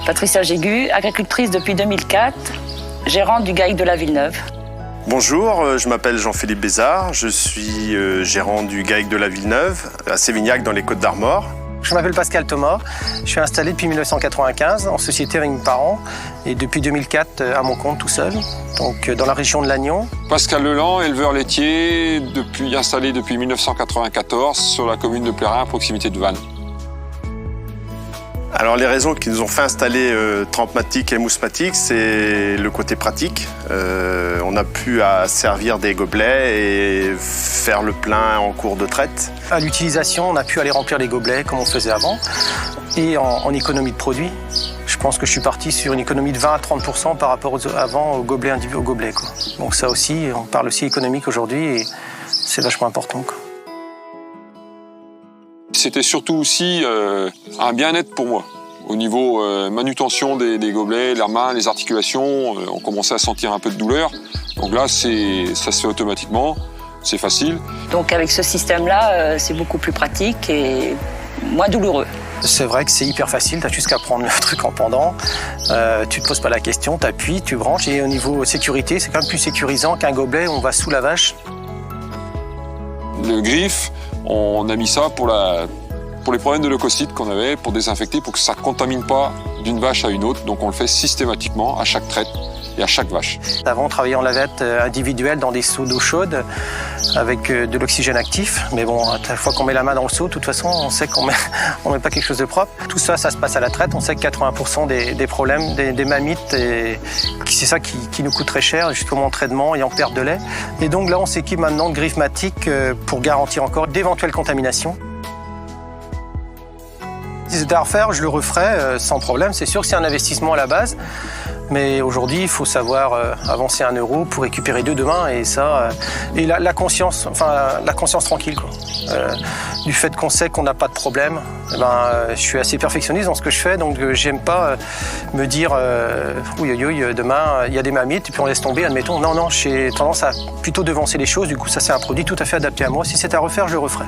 Patricia Jégu, agricultrice depuis 2004, gérante du GAIC de la Villeneuve. Bonjour, je m'appelle Jean-Philippe Bézard, je suis gérant du GAIC de la Villeneuve, à Sévignac dans les Côtes-d'Armor. Je m'appelle Pascal Thomas, je suis installé depuis 1995 en société avec mes parents et depuis 2004 à mon compte tout seul, donc dans la région de Lannion. Pascal Leland, éleveur laitier, installé depuis 1994 sur la commune de Plérin, à proximité de Vannes. Alors les raisons qui nous ont fait installer Trempmatic et Moussematic, c'est le côté pratique. On a pu servir des gobelets et faire le plein en cours de traite. À l'utilisation, on a pu aller remplir les gobelets comme on faisait avant et en économie de produits. Je pense que je suis parti sur une économie de 20 à 30% par rapport avant au gobelet individuel au gobelet, quoi. Donc ça aussi, on parle aussi économique aujourd'hui et c'est vachement important, quoi. C'était surtout aussi un bien-être pour moi. Au niveau manutention des gobelets, la main, les articulations, on commençait à sentir un peu de douleur. Donc là, ça se fait automatiquement, c'est facile. Donc avec ce système-là, c'est beaucoup plus pratique et moins douloureux. C'est vrai que c'est hyper facile, tu as juste qu'à prendre le truc en pendant, tu te poses pas la question, tu appuies, tu branches et au niveau sécurité, c'est quand même plus sécurisant qu'un gobelet où on va sous la vache. Le griffe, on a mis ça pour les problèmes de leucocytes qu'on avait, pour désinfecter, pour que ça ne contamine pas d'une vache à une autre. Donc on le fait systématiquement à chaque traite et à chaque vache. Avant, on travaillait en lavette individuelle dans des seaux d'eau chaude avec de l'oxygène actif. Mais bon, à chaque fois qu'on met la main dans le seau, de toute façon, on sait qu'on met pas quelque chose de propre. Tout ça, ça se passe à la traite. On sait que 80% des problèmes, des mammites, c'est ça qui nous coûte très cher, justement en traitement et en perte de lait. Et donc là, on s'équipe maintenant de Griffmatic pour garantir encore d'éventuelles contaminations. Si c'était à refaire, je le referais sans problème. C'est sûr que c'est un investissement à la base. Mais aujourd'hui, il faut savoir avancer 1 euro pour récupérer 2 demain. Et ça, et la conscience tranquille, quoi. Du fait qu'on sait qu'on n'a pas de problème, je suis assez perfectionniste dans ce que je fais. Donc, j'aime pas me dire oui, demain, il y a des mammites, et puis on laisse tomber, admettons. Non, j'ai tendance à plutôt devancer les choses. Du coup, ça, c'est un produit tout à fait adapté à moi. Si c'était à refaire, je le referais.